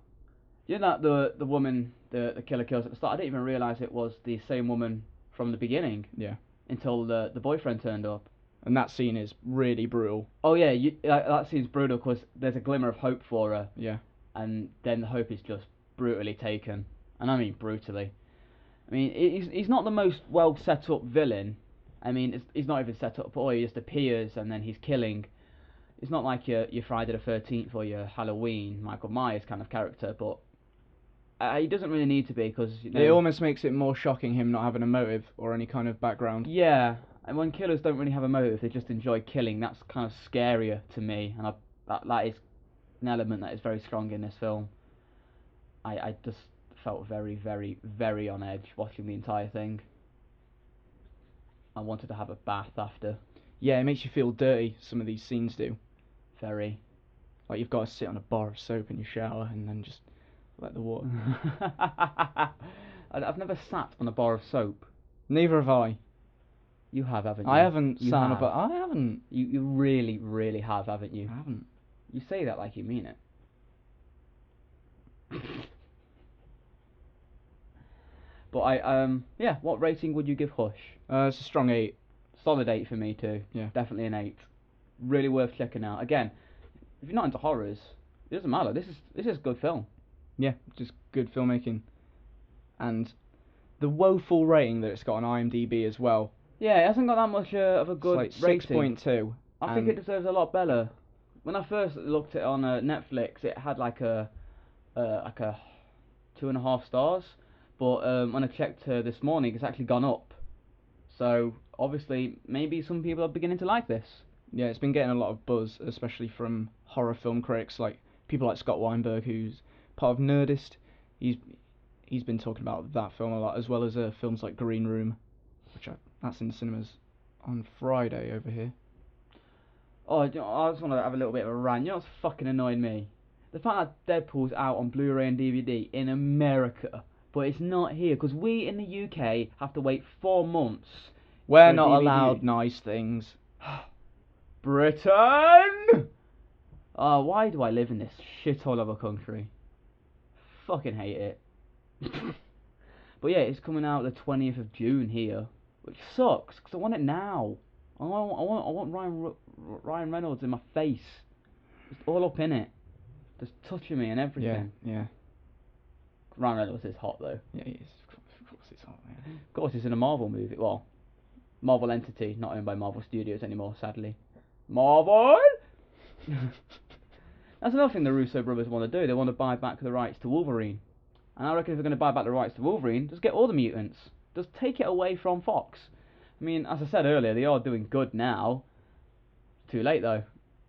you know that the woman the killer kills at the start. I didn't even realise it was the same woman from the beginning. Yeah. Until the boyfriend turned up. And that scene is really brutal. Oh yeah, that scene's brutal because there's a glimmer of hope for her. Yeah. And then the hope is just brutally taken, and I mean brutally. I mean, he's not the most well set up villain. I mean, he's not even set up at all. He just appears and then he's killing. It's not like your Friday the 13th or your Halloween Michael Myers kind of character, but he doesn't really need to be because it almost makes it more shocking him not having a motive or any kind of background. Yeah, and when killers don't really have a motive, they just enjoy killing. That's kind of scarier to me, and that is an element that is very strong in this film. I just felt very, very, very on edge watching the entire thing. I wanted to have a bath after. Yeah, it makes you feel dirty, some of these scenes do. Very. Like you've got to sit on a bar of soap in your shower and then just let the water. I've never sat on a bar of soap. Neither have I. You have, haven't you? I haven't You sat on a have. bar. I haven't. You really, really have, haven't you? I haven't. You say that like you mean it. But yeah, what rating would you give Hush? It's a strong 8. Solid 8 for me too. Yeah. Definitely an 8. Really worth checking out. Again, if you're not into horrors, it doesn't matter. This is a good film. Yeah, just good filmmaking. And the woeful rating that it's got on IMDb as well. Yeah, it hasn't got that much of a good It's like 6.2. I think it deserves a lot better. When I first looked at it on Netflix, it had like a 2.5 stars. But when I checked this morning, it's actually gone up. So obviously, maybe some people are beginning to like this. Yeah, it's been getting a lot of buzz, especially from horror film critics, like people like Scott Weinberg, who's part of Nerdist. He's been talking about that film a lot, as well as films like Green Room, that's in cinemas on Friday over here. Oh, I just want to have a little bit of a rant. You know what's fucking annoying me? The fact that Deadpool's out on Blu-ray and DVD in America, but it's not here, because we in the UK have to wait 4 months. We're not allowed nice things. Britain! Oh, why do I live in this shithole of a country? Fucking hate it. But yeah, it's coming out the 20th of June here, which sucks, because I want it now. I want Ryan Reynolds in my face, just all up in it, just touching me and everything. Yeah. Ryan Reynolds is hot though. Yeah, he is. Of course he's hot, man. Of course, he's in a Marvel movie. Well, Marvel entity, not owned by Marvel Studios anymore, sadly. Marvel! That's another thing the Russo brothers want to do. They want to buy back the rights to Wolverine. And I reckon if they're going to buy back the rights to Wolverine, just get all the mutants. Just take it away from Fox. I mean, as I said earlier, they are doing good now. Too late though.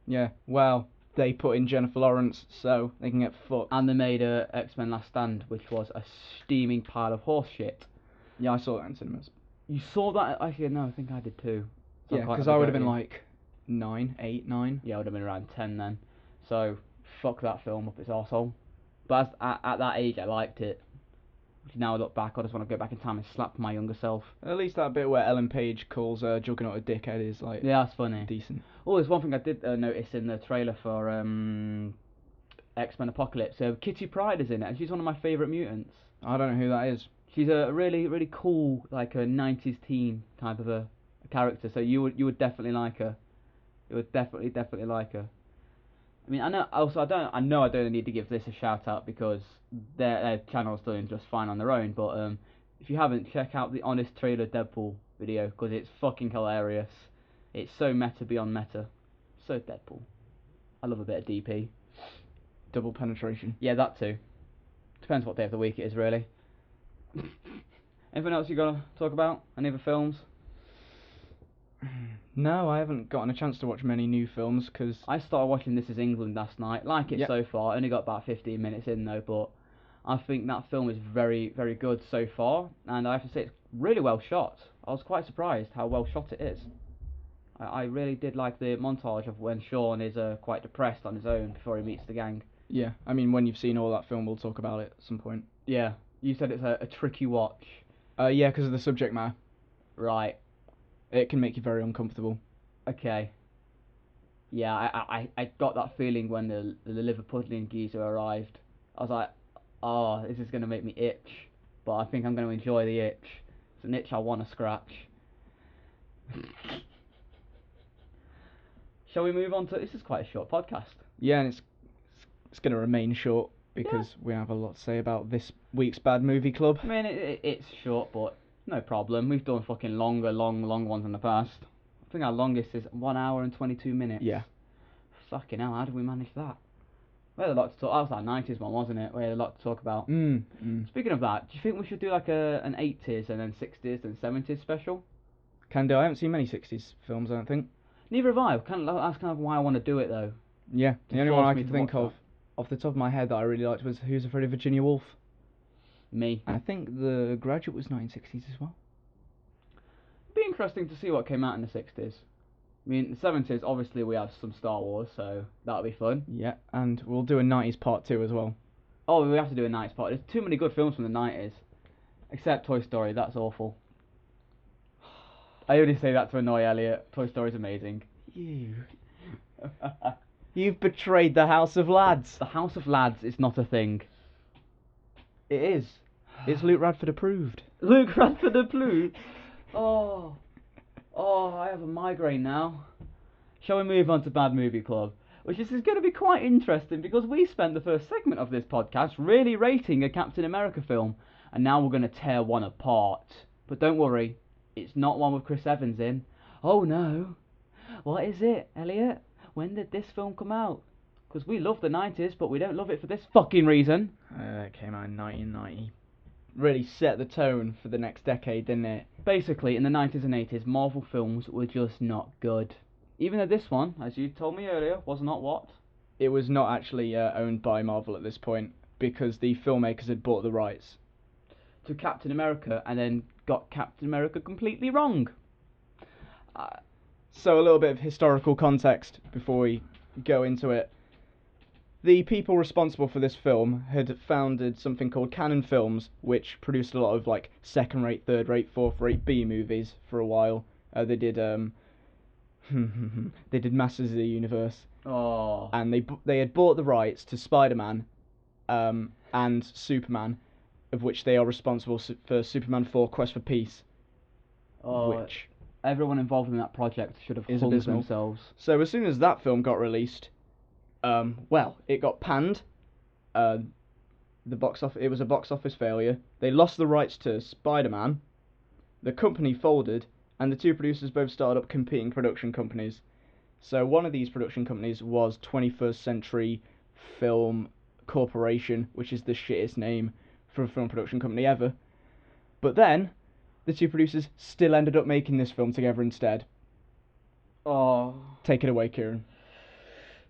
Yeah, well, they put in Jennifer Lawrence so they can get fucked. And they made a X-Men Last Stand, which was a steaming pile of horse shit. Yeah, I saw that in cinemas. You saw that? Actually, no, I think I did too. So Yeah, because I would have been like 8, 9. Yeah, I would have been around 10 then. So, fuck that film up its arsehole. But at that age, I liked it. Now I look back, I just want to go back in time and slap my younger self. At least that bit where Ellen Page calls Juggernaut a dickhead is like Yeah, that's funny. decent. Oh, there's one thing I did notice in the trailer for X-Men Apocalypse. Kitty Pryde is in it, and she's one of my favourite mutants. I don't know who that is. She's a really, really cool, like a 90s teen type of a character, so you would definitely like her. You would definitely like her. I mean, I know I don't need to give this a shout out because their channel's doing just fine on their own, but if you haven't, check out the Honest Trailer Deadpool video because it's fucking hilarious. It's so meta beyond meta. So Deadpool. I love a bit of DP. Double penetration. Yeah, that too. Depends what day of the week it is, really. Anything else you gotta talk about? Any other films? No, I haven't gotten a chance to watch many new films because I started watching This Is England last night. Like it Yep. so far. Only got about 15 minutes in though, but I think that film is very, very good so far. And I have to say it's really well shot. I was quite surprised how well shot it is. I really did like the montage of when Sean is quite depressed on his own before he meets the gang. yeah, I mean when you've seen all that film, we'll talk about it at some point. Yeah, you said it's a tricky watch. Yeah, because of the subject matter. Right. It can make you very uncomfortable. Okay. Yeah, I got that feeling when the Liverpudlian geezer arrived. I was like, oh, this is going to make me itch. But I think I'm going to enjoy the itch. It's an itch I want to scratch. Shall we move on to... This is quite a short podcast. Yeah, and it's going to remain short because we have a lot to say about this week's Bad Movie Club. I mean, it's short, but no problem. We've done fucking long ones in the past. I think our longest is 1 hour and 22 minutes. Yeah. Fucking hell, how did we manage that? We had a lot to talk... That was our 90s one, wasn't it? We had a lot to talk about. Speaking of that, do you think we should do like an 80s and then 60s and 70s special? Can do. I haven't seen many 60s films, I don't think. Neither have I. That's kind of why I want to do it, though. Yeah, the only one I me can to think watch of, off the top of my head, that I really liked was Who's Afraid of Virginia Woolf. Me. I think The Graduate was 1960s as well. It'd be interesting to see what came out in the 60s. I mean, the 70s, obviously we have some Star Wars, so that'll be fun. Yeah, and we'll do a 90s part 2 as well. Oh, we have to do a 90s part. There's too many good films from the 90s. Except Toy Story, that's awful. I only say that to annoy Elliot. Toy Story's amazing. You've betrayed the House of Lads. The House of Lads is not a thing. It is. It's Luke Radford approved. Luke Radford approved? Oh, I have a migraine now. Shall we move on to Bad Movie Club? Which is going to be quite interesting because we spent the first segment of this podcast really rating a Captain America film, and now we're going to tear one apart. But don't worry, it's not one with Chris Evans in. Oh no. What is it, Elliot? When did this film come out? Because we love the 90s, but we don't love it for this fucking reason. It came out in 1990. Really set the tone for the next decade, didn't it? Basically, in the 90s and 80s, Marvel films were just not good. Even though this one, as you told me earlier, was not what? It was not actually owned by Marvel at this point, because the filmmakers had bought the rights to Captain America, and then got Captain America completely wrong. So a little bit of historical context before we go into it. The people responsible for this film had founded something called Canon Films, which produced a lot of like second-rate, third-rate, fourth-rate B movies for a while. They did they did Masters of the Universe. Oh. And they had bought the rights to Spider-Man, and Superman, of which they are responsible for Superman 4: Quest for Peace. Oh. Which everyone involved in that project should have hung themselves. So as soon as that film got released, it got panned. It was a box office failure. They lost the rights to Spider-Man. The company folded, and the two producers both started up competing production companies. So one of these production companies was 21st Century Film Corporation, which is the shittest name for a film production company ever. But then, the two producers still ended up making this film together instead. Oh. Take it away, Kieran.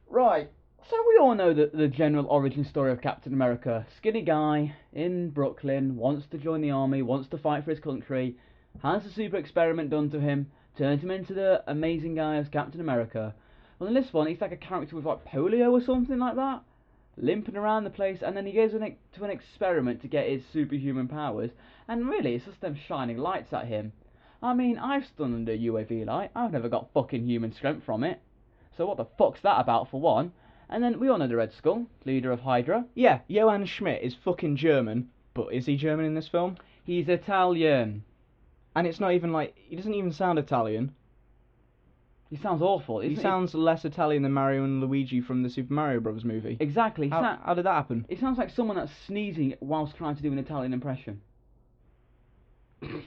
Right. So we all know that the general origin story of Captain America. Skinny guy in Brooklyn, wants to join the army, wants to fight for his country, has a super experiment done to him, turns him into the amazing guy as Captain America. Well, in this one, he's like a character with like polio or something like that, limping around the place, and then he goes to an experiment to get his superhuman powers, and really, it's just them shining lights at him. I mean, I've stood under a UAV light, I've never got fucking human strength from it. So what the fuck's that about, for one? And then we all know the Red Skull, leader of Hydra. Yeah, Johann Schmidt is fucking German, but is he German in this film? He's Italian. And it's not even like, he doesn't even sound Italian. He sounds awful. He sounds less Italian than Mario and Luigi from the Super Mario Bros. Movie. Exactly. How did that happen? It sounds like someone that's sneezing whilst trying to do an Italian impression.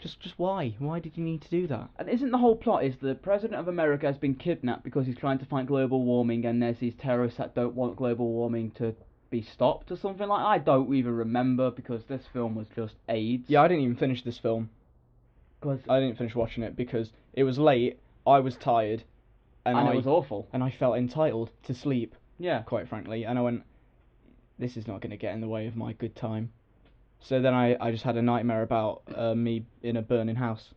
Just why? Why did you need to do that? And isn't the whole plot is the President of America has been kidnapped because he's trying to fight global warming, and there's these terrorists that don't want global warming to be stopped or something like that? I don't even remember, because this film was just AIDS. Yeah, I didn't even finish this film. I didn't finish watching it because it was late, I was tired, and it was awful. And I felt entitled to sleep. Yeah. Quite frankly. And I went, this is not going to get in the way of my good time. So then I just had a nightmare about me in a burning house.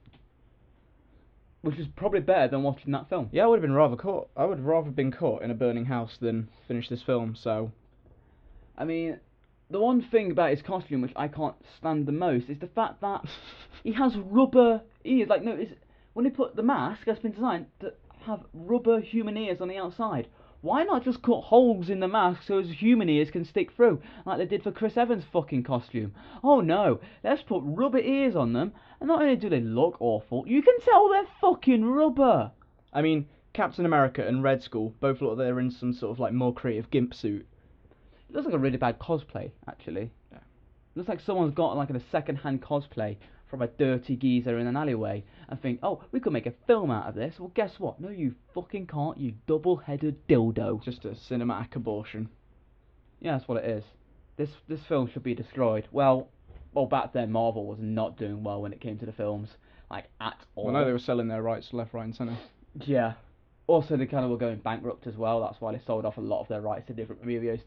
Which is probably better than watching that film. Yeah, I would have rather been caught in a burning house than finish this film, so... I mean, the one thing about his costume which I can't stand the most is the fact that he has rubber ears. Like, no, when he put the mask has been designed to have rubber human ears on the outside. Why not just cut holes in the mask so his human ears can stick through, like they did for Chris Evans' fucking costume? Oh no, let's put rubber ears on them, and not only do they look awful, you can tell they're fucking rubber. I mean, Captain America and Red Skull both look like they're in some sort of like more creative gimp suit. It looks like a really bad cosplay, actually. Yeah. It looks like someone's got like a second-hand cosplay from a dirty geezer in an alleyway and think, oh, we could make a film out of this. Well, guess what? No, you fucking can't, you double-headed dildo. Just a cinematic abortion. Yeah, that's what it is. This film should be destroyed. Well, back then Marvel was not doing well when it came to the films, like, at all. Well, no, they were selling their rights left, right and centre. Yeah. Also, they kind of were going bankrupt as well. That's why they sold off a lot of their rights to different movie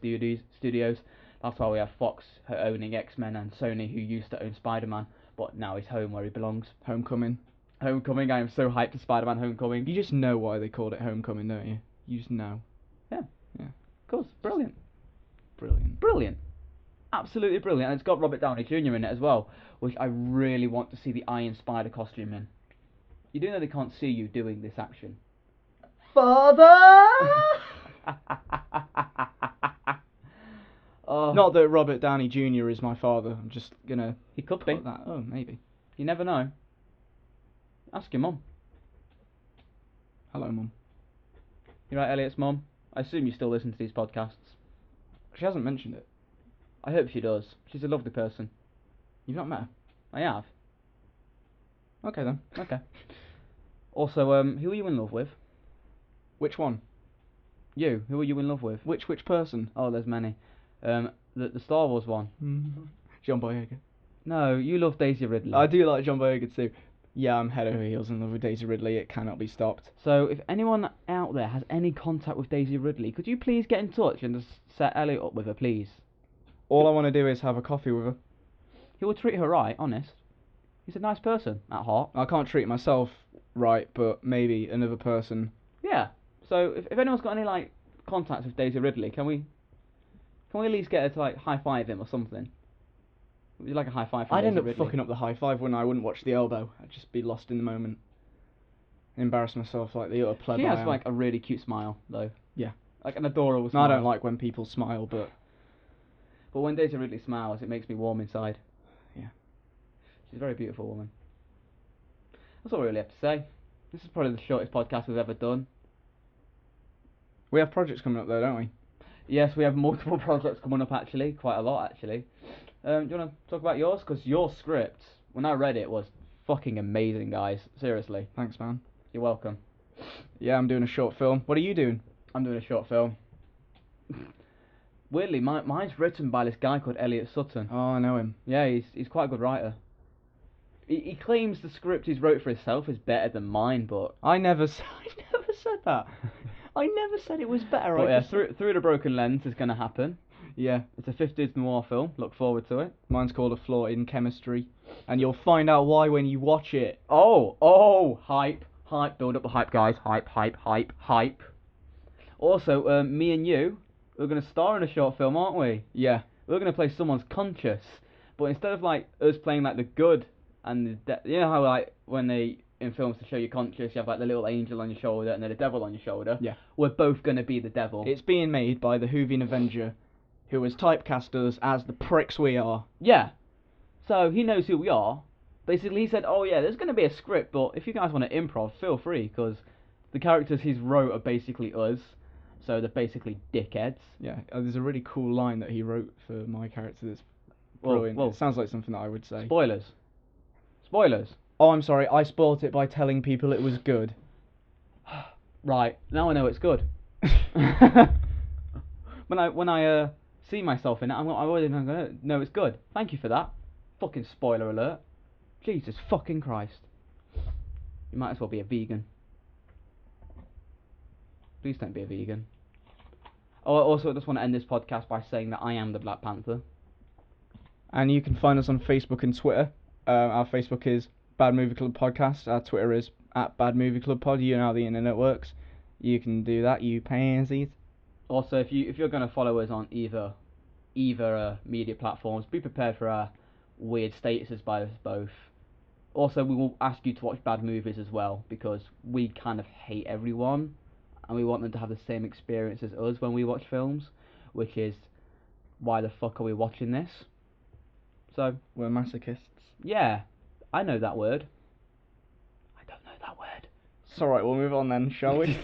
studios. That's why we have Fox owning X-Men and Sony, who used to own Spider-Man, but now he's home where he belongs. Homecoming. I am so hyped for Spider-Man Homecoming. You just know why they called it Homecoming, don't you? You just know. Yeah. Yeah. Of course. Brilliant. Brilliant. Absolutely brilliant. And it's got Robert Downey Jr. in it as well, which I really want to see the Iron Spider costume in. You do know they can't see you doing this action. Father! Oh. Not that Robert Downey Jr. is my father. I'm just gonna... He could be. That. Oh, maybe. You never know. Ask your mum. Hello, Mum. You right, Elliot's mum? I assume you still listen to these podcasts. She hasn't mentioned it. I hope she does. She's a lovely person. You've not met her? I have. Okay, then. Okay. Also, who are you in love with? Which one? You. Who are you in love with? Which person? Oh, there's many. The Star Wars one. John Boyega. No, you love Daisy Ridley. I do like John Boyega too. Yeah, I'm head over heels in love with Daisy Ridley. It cannot be stopped. So, if anyone out there has any contact with Daisy Ridley, could you please get in touch and just set Elliot up with her, please? All I want to do is have a coffee with her. He will treat her right, honest. He's a nice person, at heart. I can't treat myself right, but maybe another person. Yeah. So, if anyone's got any, like, contacts with Daisy Ridley, can we at least get her to, like, high-five him or something? Would you like a high-five from I'd Daisy end up Ridley? fucking up the high-five when I wouldn't watch the elbow. I'd just be lost in the moment. Embarrass myself like the utter pleb She I has, am. like, a really cute smile, though. Yeah. Like, an adorable No, smile. I don't like when people smile, but when Daisy Ridley smiles, it makes me warm inside. yeah. She's a very beautiful woman. That's all we really have to say. This is probably the shortest podcast we've ever done. We have projects coming up there, don't we? Yes, we have multiple projects coming up, actually. Quite a lot, actually. Do you want to talk about yours? Because your script, when I read it, was fucking amazing, guys. Seriously. Thanks, man. You're welcome. Yeah, I'm doing a short film. What are you doing? I'm doing a short film. Weirdly, mine's written by this guy called Elliot Sutton. Oh, I know him. Yeah, he's quite a good writer. He claims the script he's wrote for himself is better than mine, but... I never said that. I never said it was better. But yeah, through the broken lens is going to happen. Yeah. It's a 50s noir film. Look forward to it. Mine's called A Flaw in Chemistry, and you'll find out why when you watch it. Oh, hype, build up the hype, guys. Hype. Also, me and you, we're going to star in a short film, aren't we? Yeah. We're going to play someone's conscious, but instead of like us playing like the good and you know how like when they in films to show you conscious, you have like the little angel on your shoulder and then the devil on your shoulder. Yeah. We're both going to be the devil. It's being made by the Whovian Avenger, who has typecast us as the pricks we are. Yeah. So he knows who we are. Basically, he said, "Oh yeah, there's going to be a script, but if you guys want to improv, feel free, because the characters he's wrote are basically us, so they're basically dickheads." Yeah, there's a really cool line that he wrote for my character that's brilliant. Well, it sounds like something that I would say. Spoilers. Oh, I'm sorry, I spoilt it by telling people it was good. Right, now I know it's good. when I see myself in it, I'm already gonna know it's good. Thank you for that. Fucking spoiler alert. Jesus fucking Christ. You might as well be a vegan. Please don't be a vegan. Oh, also, I just want to end this podcast by saying that I am the Black Panther. And you can find us on Facebook and Twitter. Our Facebook is Bad Movie Club Podcast. Our Twitter is at Bad Movie Club Pod. You know how the internet works. You can do that, you pansies. Also, if you're gonna follow us on either media platforms, be prepared for our weird statuses by us both. Also, we will ask you to watch bad movies as well, because we kind of hate everyone, and we want them to have the same experience as us when we watch films, which is why the fuck are we watching this? So We're masochists. yeah, I know that word. I don't know that word. It's alright, we'll move on then, shall we?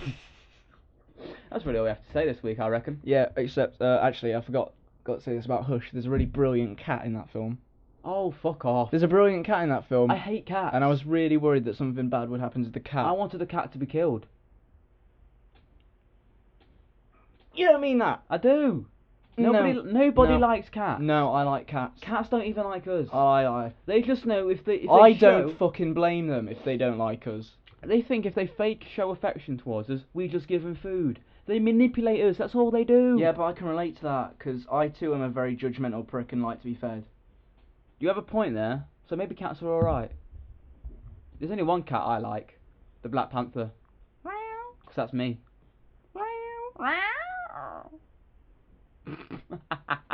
That's really all we have to say this week, I reckon. Yeah, except, actually, I got to say this about Hush. There's a really brilliant cat in that film. Oh, fuck off. There's a brilliant cat in that film. I hate cats. And I was really worried that something bad would happen to the cat. I wanted the cat to be killed. You don't mean that? I do. Nobody No. likes cats. No, I like cats. Cats don't even like us. I They just know if they don't fucking blame them if they don't like us. They think if they fake show affection towards us, we just give them food. They manipulate us. That's all they do. Yeah, but I can relate to that, because I too am a very judgmental prick and like to be fed. You have a point there. So maybe cats are alright. There's only one cat I like. The Black Panther. Because that's me.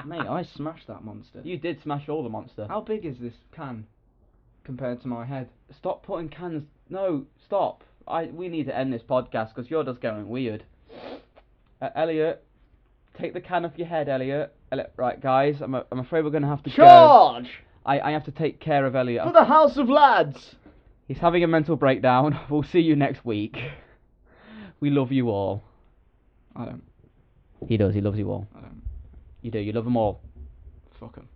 Mate, I smashed that monster. You did smash all the monster. How big is this can compared to my head? Stop putting cans. No, stop. We need to end this podcast because you're just going weird. Elliot, take the can off your head, Elliot. Right, guys, I'm afraid we're going to have to go. Charge! I have to take care of Elliot. For the House of Lads! He's having a mental breakdown. We'll see you next week. We love you all. I don't. He does. He loves you all. I don't. You do. You love them all. Fuck 'em.